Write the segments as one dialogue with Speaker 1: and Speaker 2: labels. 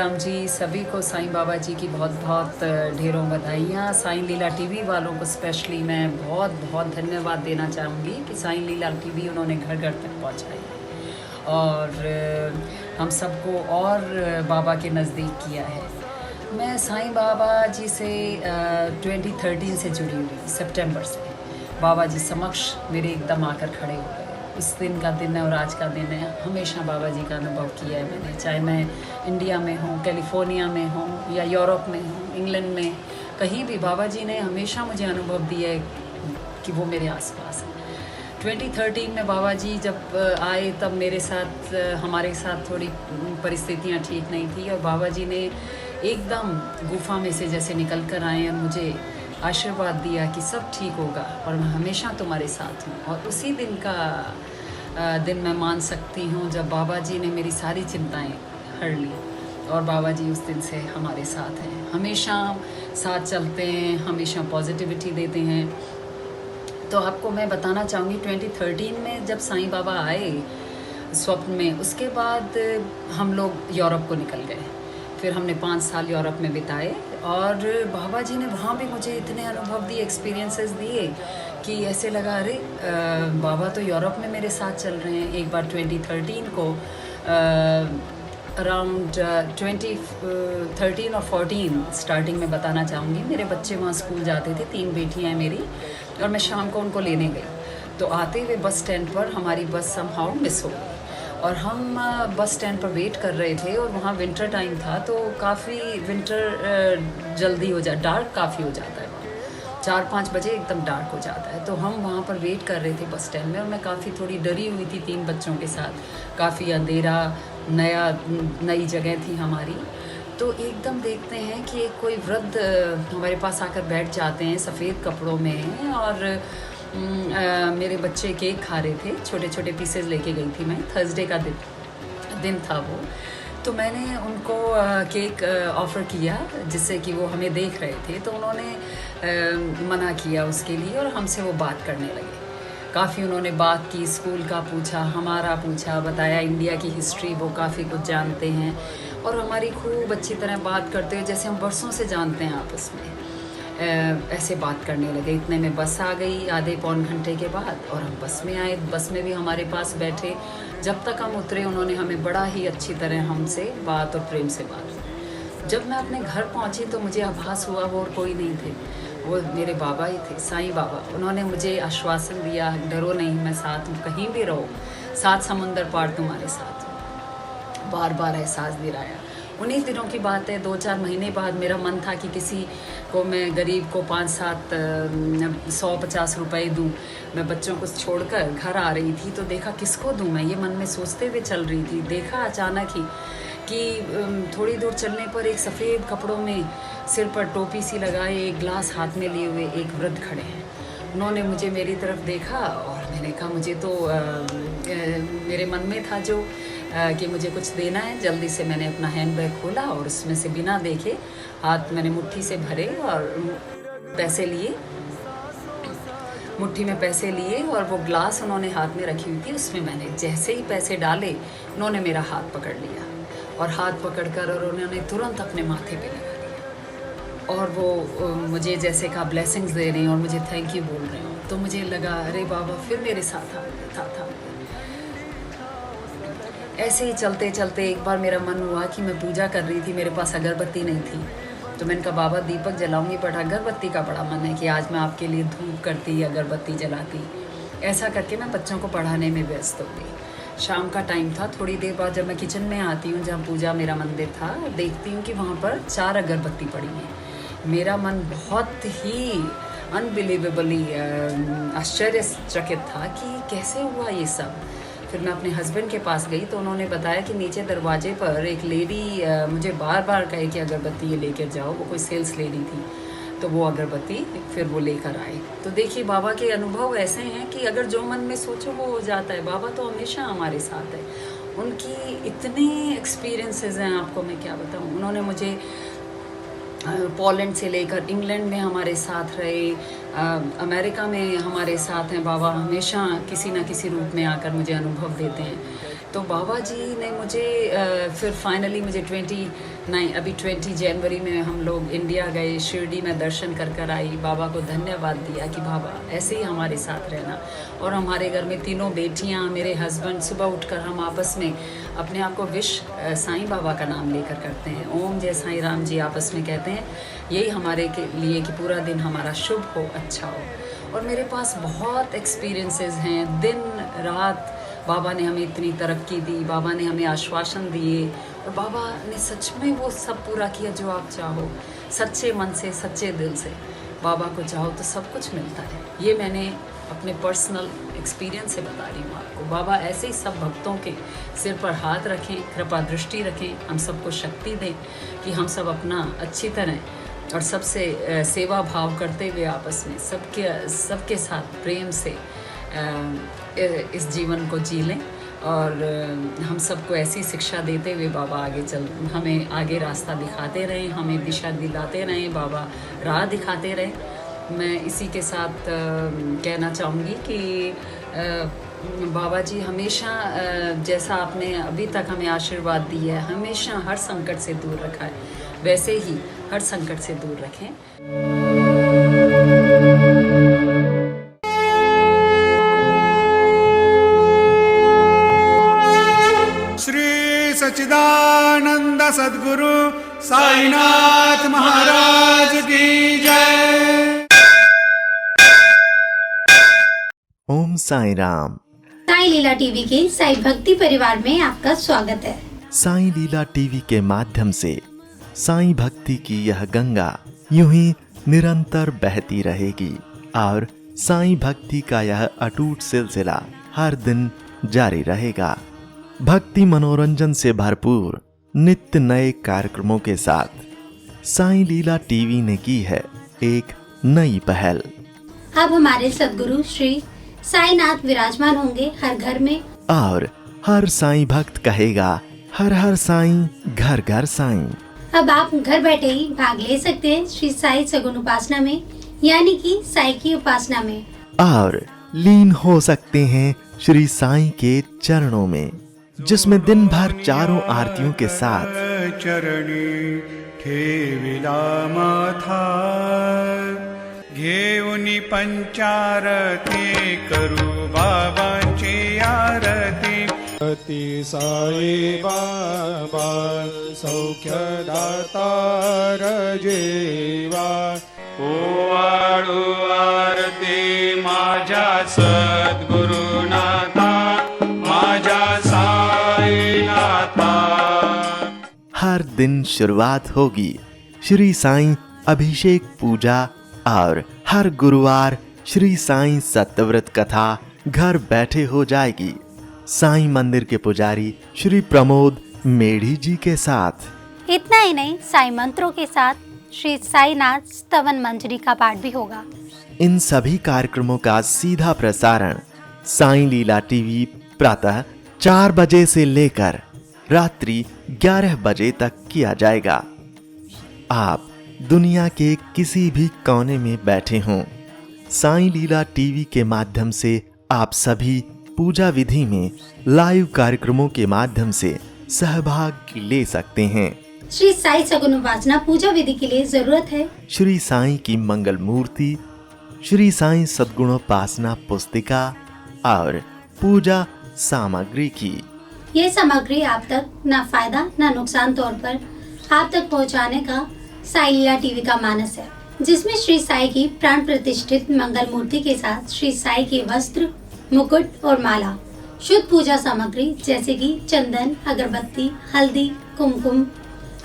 Speaker 1: राम जी। सभी को साईं बाबा जी की बहुत बहुत ढेरों बधाइयाँ। साईं लीला टीवी वालों को स्पेशली मैं बहुत बहुत धन्यवाद देना चाहूँगी कि साईं लीला टीवी उन्होंने घर घर तक पहुँचाई और हम सबको और बाबा के नज़दीक किया है। मैं साईं बाबा जी से 2013 से जुड़ी हुई, सितंबर से बाबा जी समक्ष मेरे एकदम आकर खड़े हो गए। इस दिन का दिन है और आज का दिन है। हमेशा बाबा जी का अनुभव किया है मैंने, चाहे मैं इंडिया में हूँ, कैलिफोर्निया में हूँ या यूरोप में हूँ, इंग्लैंड में, कहीं भी बाबा जी ने हमेशा मुझे अनुभव दिया है कि वो मेरे आसपास है। 2013 में बाबा जी जब आए तब मेरे साथ हमारे साथ थोड़ी परिस्थितियाँ ठीक नहीं थी और बाबा जी ने एकदम गुफा में से जैसे निकल कर आए और मुझे आशीर्वाद दिया कि सब ठीक होगा और मैं हमेशा तुम्हारे साथ हूँ। और उसी दिन का दिन मैं मान सकती हूँ जब बाबा जी ने मेरी सारी चिंताएं हर ली और बाबा जी उस दिन से हमारे साथ हैं, हमेशा साथ चलते हैं, हमेशा पॉजिटिविटी देते हैं। तो आपको मैं बताना चाहूँगी 2013 में जब साईं बाबा आए स्वप्न में, उसके बाद हम लोग यूरोप को निकल गए। फिर हमने 5 साल यूरोप में बिताए और बाबा जी ने वहाँ भी मुझे इतने अनुभव दिए, एक्सपीरियंसेस दिए कि ऐसे लगा अरे बाबा तो यूरोप में मेरे साथ चल रहे हैं। एक बार 2013 को अराउंड 2013 और 14 स्टार्टिंग में बताना चाहूँगी, मेरे बच्चे वहाँ स्कूल जाते थे, 3 बेटियाँ हैं मेरी, और मैं शाम को उनको लेने गई। तो आते हुए बस स्टैंड पर हमारी बस समहाउ मिस हो गई और हम बस स्टैंड पर वेट कर रहे थे और वहाँ विंटर टाइम था तो काफ़ी विंटर जल्दी हो डार्क काफ़ी हो जाता है, 4-5 बजे एकदम डार्क हो जाता है। तो हम वहाँ पर वेट कर रहे थे बस स्टैंड में और मैं काफ़ी थोड़ी डरी हुई थी 3 बच्चों के साथ, काफ़ी अंधेरा, नई जगह थी हमारी। तो एकदम देखते हैं कि एक कोई वृद्ध हमारे पास आकर बैठ जाते हैं सफ़ेद कपड़ों में और मेरे बच्चे केक खा रहे थे, छोटे छोटे पीसेस लेके गई थी मैं, थर्सडे का दिन था वो। तो मैंने उनको केक ऑफ़र किया जिससे कि वो हमें देख रहे थे, तो उन्होंने मना किया उसके लिए और हमसे वो बात करने लगे। काफ़ी उन्होंने बात की, स्कूल का पूछा, हमारा पूछा, बताया इंडिया की हिस्ट्री, वो काफ़ी कुछ जानते हैं और हमारी खूब अच्छी तरह बात करते हुए जैसे हम बरसों से जानते हैं आपस में, ऐसे बात करने लगे। इतने में बस आ गई आधे पौन घंटे के बाद और हम बस में आए। बस में भी हमारे पास बैठे, जब तक हम उतरे उन्होंने हमें बड़ा ही अच्छी तरह हमसे बात और प्रेम से बात की। जब मैं अपने घर पहुंची तो मुझे आभास हुआ वो और कोई नहीं थे, वो मेरे बाबा ही थे, साईं बाबा। उन्होंने मुझे आश्वासन दिया, डरो नहीं, मैं साथ हूँ, कहीं भी रहो, 7 समुंदर पार तुम्हारे साथ हूँ। बार बार एहसास दिलाया। उन्हीं दिनों की बात है, 2-4 महीने बाद मेरा मन था कि किसी को मैं गरीब को 5-7 100-50 रुपए दूँ। मैं बच्चों को छोड़कर घर आ रही थी तो देखा किसको दूँ मैं, ये मन में सोचते हुए चल रही थी। देखा अचानक ही कि थोड़ी दूर चलने पर एक सफ़ेद कपड़ों में, सिर पर टोपी सी लगाए, एक गिलास हाथ में लिए हुए एक वृद्ध खड़े हैं। उन्होंने मुझे मेरी तरफ देखा और मैंने कहा मुझे तो मेरे मन में था जो कि मुझे कुछ देना है। जल्दी से मैंने अपना हैंड बैग खोला और उसमें से बिना देखे हाथ मैंने मुट्ठी से भरे और पैसे लिए, मुट्ठी में पैसे लिए और वो ग्लास उन्होंने हाथ में रखी हुई थी, उसमें मैंने जैसे ही पैसे डाले उन्होंने मेरा हाथ पकड़ लिया और हाथ पकड़कर और उन्होंने तुरंत अपने माथे पे लगा दिया और वो मुझे जैसे कहा ब्लेसिंग्स दे रहे हैं और मुझे थैंक यू बोल रहे हैं। तो मुझे लगा अरे बाबा फिर मेरे साथ आ गए था। ऐसे ही चलते चलते एक बार मेरा मन हुआ कि मैं पूजा कर रही थी, मेरे पास अगरबत्ती नहीं थी, तो मैंने कहा बाबा दीपक जलाऊंगी बट अगरबत्ती का बड़ा मन है कि आज मैं आपके लिए धूप करती, अगरबत्ती जलाती। ऐसा करके मैं बच्चों को पढ़ाने में व्यस्त हो गई। शाम का टाइम था, थोड़ी देर बाद जब मैं किचन में आती हूँ जहाँ पूजा मेरा मंदिर था, देखती हूँ कि वहाँ पर 4 अगरबत्ती पड़ी हैं। मेरा मन बहुत ही अनबिलीवेबली आश्चर्यचकित था कि कैसे हुआ ये सब। फिर मैं अपने हस्बैंड के पास गई तो उन्होंने बताया कि नीचे दरवाजे पर एक लेडी मुझे बार बार कहे कि अगरबत्ती ये लेकर जाओ, वो कोई सेल्स लेडी थी, तो वो अगरबत्ती फिर वो लेकर आए। तो देखिए बाबा के अनुभव ऐसे हैं कि अगर जो मन में सोचो वो हो जाता है। बाबा तो हमेशा हमारे साथ है, उनकी इतने एक्सपीरियंसेस हैं आपको मैं क्या बताऊँ। उन्होंने मुझे पोलैंड से लेकर इंग्लैंड में हमारे साथ रहे, अमेरिका में हमारे साथ हैं बाबा, हमेशा किसी न किसी रूप में आकर मुझे अनुभव देते हैं तो बाबा जी ने मुझे फिर फाइनली मुझे 20 जनवरी में हम लोग इंडिया गए, शिरडी में दर्शन कर कर आई, बाबा को धन्यवाद दिया कि बाबा ऐसे ही हमारे साथ रहना। और हमारे घर में तीनों बेटियां, मेरे हस्बैंड, सुबह उठकर हम आपस में अपने आप को विश साईं बाबा का नाम लेकर करते हैं, ओम जय साईं राम जी आपस में कहते हैं। यही हमारे के लिए कि पूरा दिन हमारा शुभ हो, अच्छा हो। और मेरे पास बहुत एक्सपीरियंसेस हैं, दिन रात बाबा ने हमें इतनी तरक्की दी, बाबा ने हमें आश्वासन दिए और बाबा ने सच में वो सब पूरा किया जो आप चाहो। सच्चे मन से, सच्चे दिल से बाबा को चाहो तो सब कुछ मिलता है। ये मैंने अपने पर्सनल एक्सपीरियंस से बता रही हूँ आपको। बाबा ऐसे ही सब भक्तों के सिर पर हाथ रखें, कृपा दृष्टि रखें, हम सबको शक्ति दें कि हम सब अपना अच्छी तरह और सबसे सेवा भाव करते हुए आपस में सबके साथ प्रेम से इस जीवन को जी लें। और हम सबको ऐसी शिक्षा देते हुए बाबा हमें आगे रास्ता दिखाते रहें, हमें दिशा दिलाते रहें, बाबा राह दिखाते रहें। मैं इसी के साथ कहना चाहूँगी कि बाबा जी हमेशा जैसा आपने अभी तक हमें आशीर्वाद दिया है, हमेशा हर संकट से दूर रखा है, वैसे ही हर संकट से दूर रखें।
Speaker 2: श्री सच्चिदानंद सद्गुरु साईनाथ महाराज की जय।
Speaker 3: ओम साई राम।
Speaker 4: साई लीला टीवी के साई भक्ति परिवार में आपका स्वागत है।
Speaker 3: साई लीला टीवी के माध्यम से साई भक्ति की यह गंगा यूं ही निरंतर बहती रहेगी और साई भक्ति का यह अटूट सिलसिला हर दिन जारी रहेगा। भक्ति मनोरंजन से भरपूर नित्य नए कार्यक्रमों के साथ साई लीला टीवी ने की है एक नई पहल।
Speaker 4: अब हमारे सद्गुरु श्री साईनाथ विराजमान होंगे हर घर में
Speaker 3: और हर साईं भक्त कहेगा हर हर साईं, घर घर साईं।
Speaker 4: अब आप घर बैठे ही भाग ले सकते हैं श्री साई सगुन उपासना में, यानी कि साई की उपासना में, और
Speaker 3: लीन हो सकते हैं श्री साईं के चरणों में, जिसमें दिन भर चारों आरतियों के साथ
Speaker 2: चरणी ठेविला माथा घेऊनी पंचारती करू बाबांची आरती।
Speaker 5: अति साई बाबा सौख्यदातार जेवा
Speaker 2: ओवाळू आरती माझ्या सद्गुरुनाथा, माझ्या साईनाथा।
Speaker 3: हर दिन शुरुआत होगी श्री साईं अभिषेक पूजा और हर गुरुवार श्री साईं सत्यव्रत कथा घर बैठे हो जाएगी साईं मंदिर के पुजारी श्री प्रमोद मेढ़ी जी के साथ।
Speaker 4: इतना ही नहीं, साई मंत्रों के साथ श्री साईनाथ स्तवन मंजरी का पाठ भी होगा।
Speaker 3: इन सभी कार्यक्रमों का सीधा प्रसारण साईं लीला टीवी प्रातः 4 बजे से लेकर रात्रि 11 बजे तक किया जाएगा। आप दुनिया के किसी भी कोने में बैठे हों, साईं लीला टीवी के माध्यम से आप सभी पूजा विधि में लाइव कार्यक्रमों के माध्यम से सहभाग ले सकते हैं।
Speaker 4: श्री साई सगुन उपासना पूजा विधि के लिए जरूरत है
Speaker 3: श्री साईं की मंगल मूर्ति, श्री साईं सद्गुणोपासना पुस्तिका और पूजा सामग्री की।
Speaker 4: ये सामग्री आप तक न फायदा न नुकसान तौर पर आप तक पहुंचाने का साई लीला टीवी का मानस है, जिसमें श्री साई की प्राण प्रतिष्ठित मंगल मूर्ति के साथ श्री साई के वस्त्र, मुकुट और माला, शुद्ध पूजा सामग्री जैसे कि चंदन, अगरबत्ती, हल्दी, कुमकुम,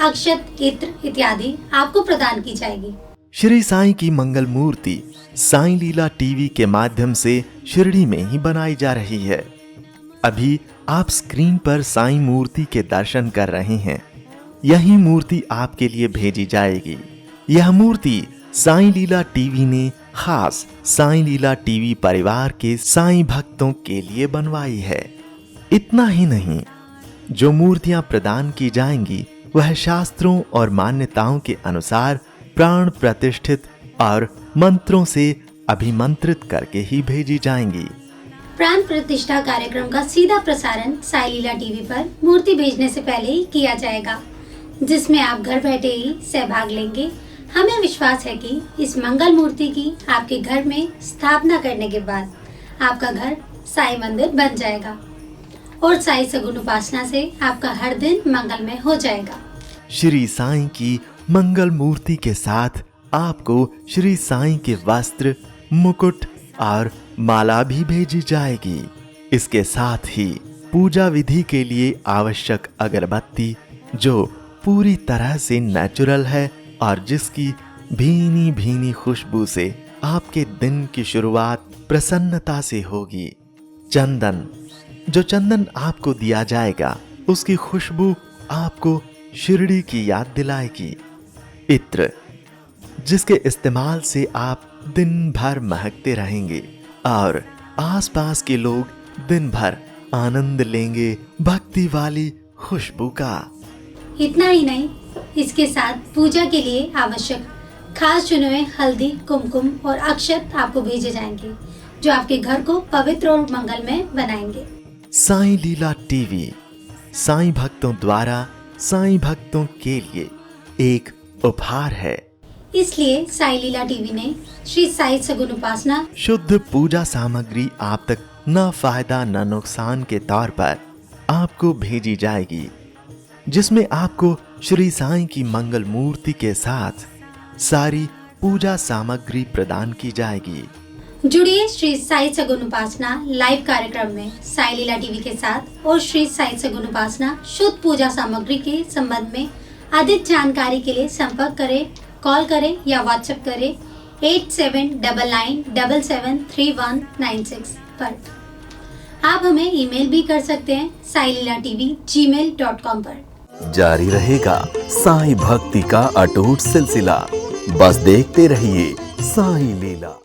Speaker 4: अक्षत, इत्र इत्यादि आपको प्रदान की जाएगी।
Speaker 3: श्री साईं की मंगल मूर्ति साईं लीला टीवी के माध्यम से शिरडी में ही बनाई जा रही है। अभी आप स्क्रीन पर साईं मूर्ति के दर्शन कर रहे हैं। यही मूर्ति आपके लिए भेजी जाएगी। यह मूर्ति साईं लीला टीवी ने खास साईं लीला टीवी परिवार के साईं भक्तों के लिए बनवाई है। इतना ही नहीं, जो मूर्तियां प्रदान की जाएंगी वह शास्त्रों और मान्यताओं के अनुसार प्राण प्रतिष्ठित और मंत्रों से अभिमंत्रित करके ही भेजी जाएंगी।
Speaker 4: प्राण प्रतिष्ठा कार्यक्रम का सीधा प्रसारण साई लीला टीवी पर मूर्ति भेजने से पहले ही किया जाएगा, जिसमें आप घर बैठे ही सहभाग लेंगे। हमें विश्वास है कि इस मंगल मूर्ति की आपके घर में स्थापना करने के बाद आपका घर साई मंदिर बन जाएगा और साई सगुन उपासना से आपका हर दिन मंगलमय हो जाएगा।
Speaker 3: श्री साईं की मंगल मूर्ति के साथ आपको श्री साईं के वस्त्र, मुकुट और माला भी भेजी जाएगी। इसके साथ ही पूजा विधि के लिए आवश्यक अगरबत्ती, जो पूरी तरह से नेचुरल है और जिसकी भीनी भीनी खुशबू से आपके दिन की शुरुआत प्रसन्नता से होगी। चंदन, जो चंदन आपको दिया जाएगा उसकी खुशबू आपको शिरडी की याद दिलाएगी। इत्र, जिसके इस्तेमाल से आप दिन भर महकते रहेंगे और आसपास के लोग दिन भर आनंद लेंगे भक्ति वाली खुशबू का।
Speaker 4: इतना ही नहीं, इसके साथ पूजा के लिए आवश्यक खास चुने हुए हल्दी, कुमकुम और अक्षत आपको भेजे जाएंगे, जो आपके घर को पवित्र और मंगलमय बनाएंगे।
Speaker 3: साई लीला टीवी साईं भक्तों द्वारा साईं भक्तों के लिए एक उपहार है।
Speaker 4: इसलिए साई लीला टीवी ने श्री साई सगुन उपासना
Speaker 3: शुद्ध पूजा सामग्री आप तक न फायदा न नुकसान के तौर पर आपको भेजी जाएगी, जिसमें आपको श्री साईं की मंगल मूर्ति के साथ सारी पूजा सामग्री प्रदान की जाएगी।
Speaker 4: जुड़िए श्री साई सगुन उपासना लाइव कार्यक्रम में साई लीला टीवी के साथ और श्री साई सगुन उपासना शुद्ध पूजा सामग्री के संबंध में अधिक जानकारी के लिए संपर्क करें, कॉल करें या व्हाट्सएप करें 8799773196 पर। आप हमें ईमेल भी कर सकते हैं saililatv@gmail.com पर।
Speaker 6: जारी रहेगा साईं भक्ति का अटूट सिलसिला। बस देखते रहिए साईं लीला।